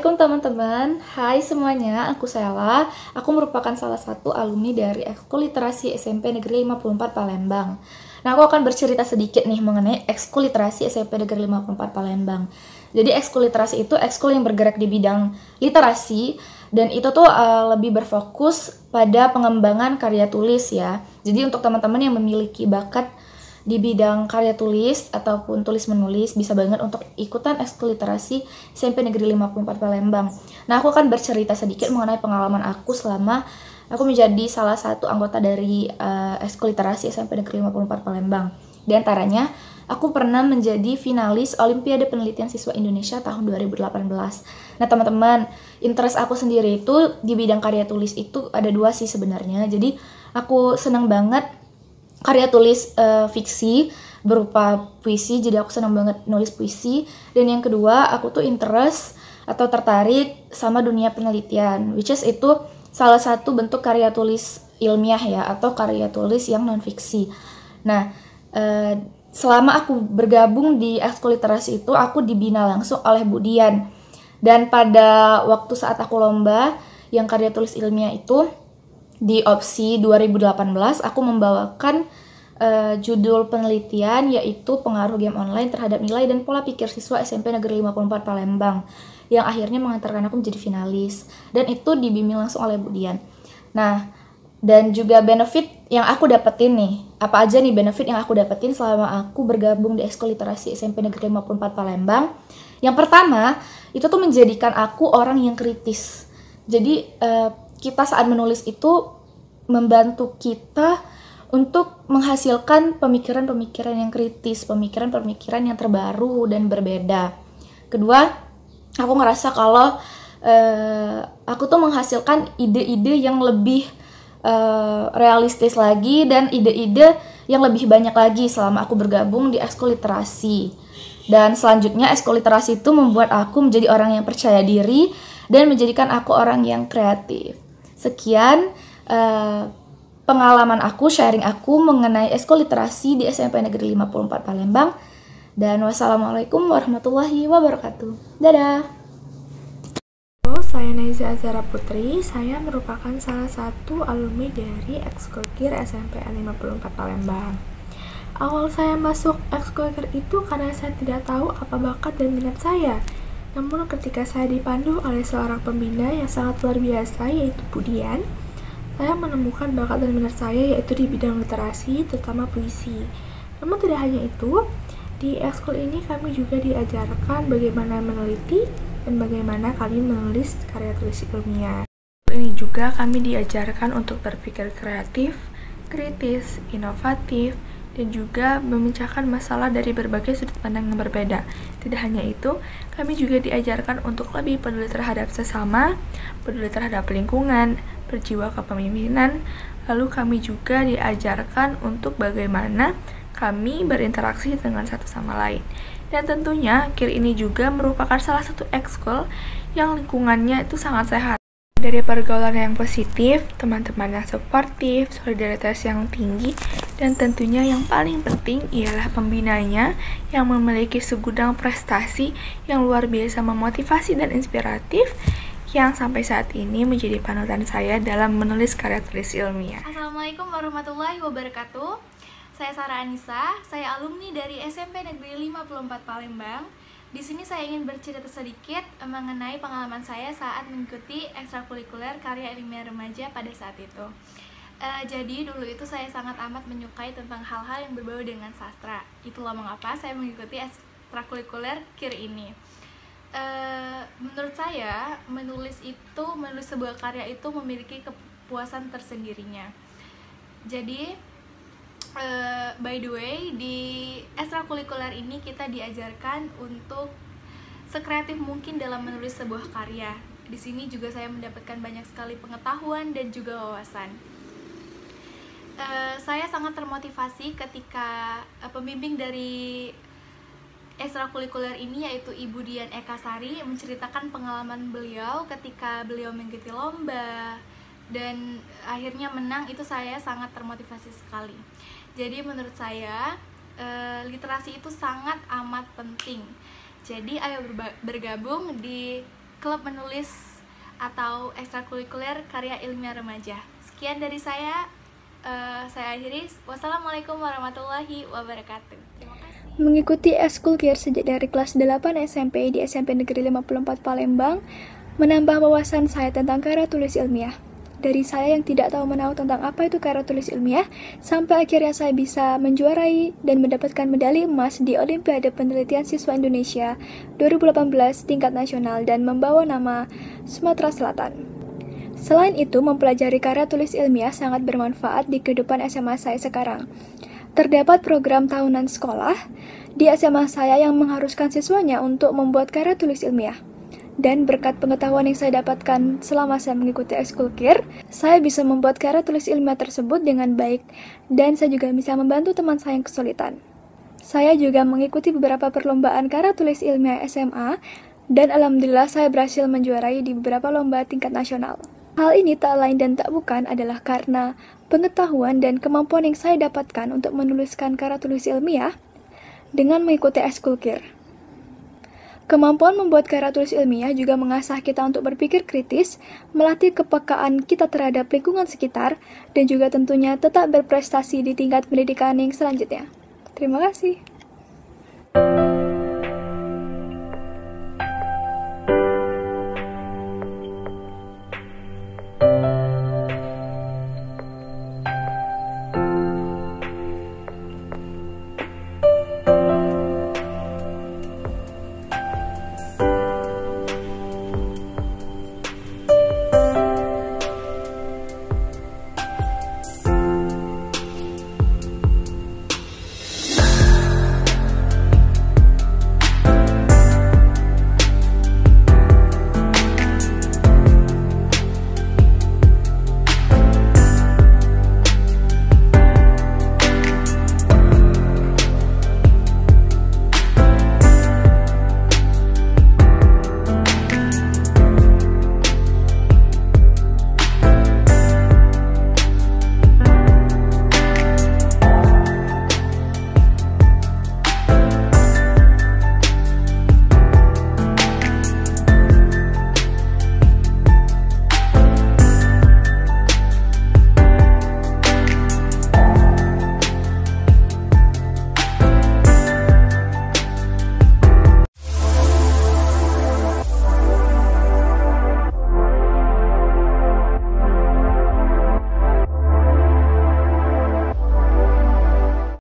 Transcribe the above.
Assalamualaikum teman-teman. Hai semuanya, aku Sela. Aku merupakan salah satu alumni dari Ekskul Literasi SMP Negeri 54 Palembang. Nah, aku akan bercerita sedikit nih mengenai Ekskul Literasi SMP Negeri 54 Palembang. Jadi Ekskul Literasi itu ekskul yang bergerak di bidang literasi, dan itu tuh lebih berfokus pada pengembangan karya tulis ya. Jadi untuk teman-teman yang memiliki bakat di bidang karya tulis ataupun tulis menulis, bisa banget untuk ikutan ekskul literasi SMP Negeri 54 Palembang. Nah, aku akan bercerita sedikit mengenai pengalaman aku selama aku menjadi salah satu anggota dari ekskul literasi SMP Negeri 54 Palembang. Di antaranya, aku pernah menjadi finalis Olimpiade Penelitian Siswa Indonesia tahun 2018. Nah, teman-teman, interest aku sendiri itu di bidang karya tulis itu ada dua sih sebenarnya. Jadi, aku senang banget karya tulis fiksi berupa puisi, jadi aku senang banget nulis puisi. Dan yang kedua, aku tuh interest atau tertarik sama dunia penelitian, which is itu salah satu bentuk karya tulis ilmiah ya, atau karya tulis yang non fiksi. Nah, selama aku bergabung di ekskul literasi itu, aku dibina langsung oleh Bu Dian. Dan pada waktu saat aku lomba yang karya tulis ilmiah itu, di opsi 2018, aku membawakan judul penelitian yaitu pengaruh game online terhadap nilai dan pola pikir siswa SMP Negeri 54 Palembang, yang akhirnya mengantarkan aku menjadi finalis, dan itu dibimbing langsung oleh Bu Dian. Nah, dan juga benefit yang aku dapetin nih, apa aja nih benefit yang aku dapetin selama aku bergabung di ekskul literasi SMP Negeri 54 Palembang. Yang pertama, itu tuh menjadikan aku orang yang kritis. Jadi kita saat menulis itu membantu kita untuk menghasilkan pemikiran-pemikiran yang kritis, pemikiran-pemikiran yang terbaru dan berbeda. Kedua, aku ngerasa kalau aku tuh menghasilkan ide-ide yang lebih realistis lagi dan ide-ide yang lebih banyak lagi selama aku bergabung di ekskul literasi. Dan selanjutnya, ekskul literasi itu membuat aku menjadi orang yang percaya diri dan menjadikan aku orang yang kreatif. Sekian pengalaman aku, sharing aku mengenai ekskul literasi di SMP Negeri 54 Palembang. Dan wassalamualaikum warahmatullahi wabarakatuh. Dadah. Halo, saya Naiza Azara Putri. Saya merupakan salah satu alumni dari ekskul KIR SMP 54 Palembang. Awal saya masuk ekskul KIR itu karena saya tidak tahu apa bakat dan minat saya. Namun ketika saya dipandu oleh seorang pembina yang sangat luar biasa, yaitu Bu Dian, saya menemukan bakat dan minat saya yaitu di bidang literasi, terutama puisi. Namun tidak hanya itu, di ekskul ini kami juga diajarkan bagaimana meneliti dan bagaimana kami menulis karya tulis ilmiah. Ini juga kami diajarkan untuk berpikir kreatif, kritis, inovatif, dan juga memecahkan masalah dari berbagai sudut pandang yang berbeda. Tidak hanya itu, kami juga diajarkan untuk lebih peduli terhadap sesama, peduli terhadap lingkungan, berjiwa kepemimpinan. Lalu kami juga diajarkan untuk bagaimana kami berinteraksi dengan satu sama lain. Dan tentunya KIR ini juga merupakan salah satu ekskul yang lingkungannya itu sangat sehat. Dari pergaulan yang positif, teman-teman yang suportif, solidaritas yang tinggi, dan tentunya yang paling penting ialah pembinanya yang memiliki segudang prestasi yang luar biasa memotivasi dan inspiratif, yang sampai saat ini menjadi panutan saya dalam menulis karya tulis ilmiah. Assalamualaikum warahmatullahi wabarakatuh. Saya Sarah Anissa, saya alumni dari SMP Negeri 54 Palembang. Di sini saya ingin bercerita sedikit mengenai pengalaman saya saat mengikuti ekstrakurikuler karya ilmiah remaja pada saat itu. Jadi dulu itu saya sangat amat menyukai tentang hal-hal yang berbau dengan sastra. Itulah mengapa saya mengikuti ekstrakurikuler KIR ini. Menurut saya menulis sebuah karya itu memiliki kepuasan tersendirinya. Jadi by the way, di ekstrakurikuler ini kita diajarkan untuk sekreatif mungkin dalam menulis sebuah karya. Di sini juga saya mendapatkan banyak sekali pengetahuan dan juga wawasan. Saya sangat termotivasi ketika pembimbing dari ekstrakurikuler ini, yaitu Ibu Dian Eka Sari, menceritakan pengalaman beliau ketika beliau mengikuti lomba dan akhirnya menang. Itu saya sangat termotivasi sekali. Jadi menurut saya literasi itu sangat amat penting. Jadi ayo bergabung di klub menulis atau ekstrakurikuler karya ilmiah remaja. Sekian dari saya akhiri. Wassalamualaikum warahmatullahi wabarakatuh. Terima kasih. Mengikuti ekskul-kir sejak dari kelas 8 SMP di SMP Negeri 54 Palembang menambah wawasan saya tentang karya tulis ilmiah. Dari saya yang tidak tahu menahu tentang apa itu karya tulis ilmiah, sampai akhirnya saya bisa menjuarai dan mendapatkan medali emas di Olimpiade Penelitian Siswa Indonesia 2018 tingkat nasional dan membawa nama Sumatera Selatan. Selain itu, mempelajari karya tulis ilmiah sangat bermanfaat di kehidupan SMA saya sekarang. Terdapat program tahunan sekolah di SMA saya yang mengharuskan siswanya untuk membuat karya tulis ilmiah. Dan berkat pengetahuan yang saya dapatkan selama saya mengikuti ekskul-kir, saya bisa membuat karya tulis ilmiah tersebut dengan baik, dan saya juga bisa membantu teman saya yang kesulitan. Saya juga mengikuti beberapa perlombaan karya tulis ilmiah SMA, dan alhamdulillah saya berhasil menjuarai di beberapa lomba tingkat nasional. Hal ini tak lain dan tak bukan adalah karena pengetahuan dan kemampuan yang saya dapatkan untuk menuliskan karya tulis ilmiah dengan mengikuti ekskul-kir. Kemampuan membuat karya tulis ilmiah juga mengasah kita untuk berpikir kritis, melatih kepekaan kita terhadap lingkungan sekitar, dan juga tentunya tetap berprestasi di tingkat pendidikan yang selanjutnya. Terima kasih.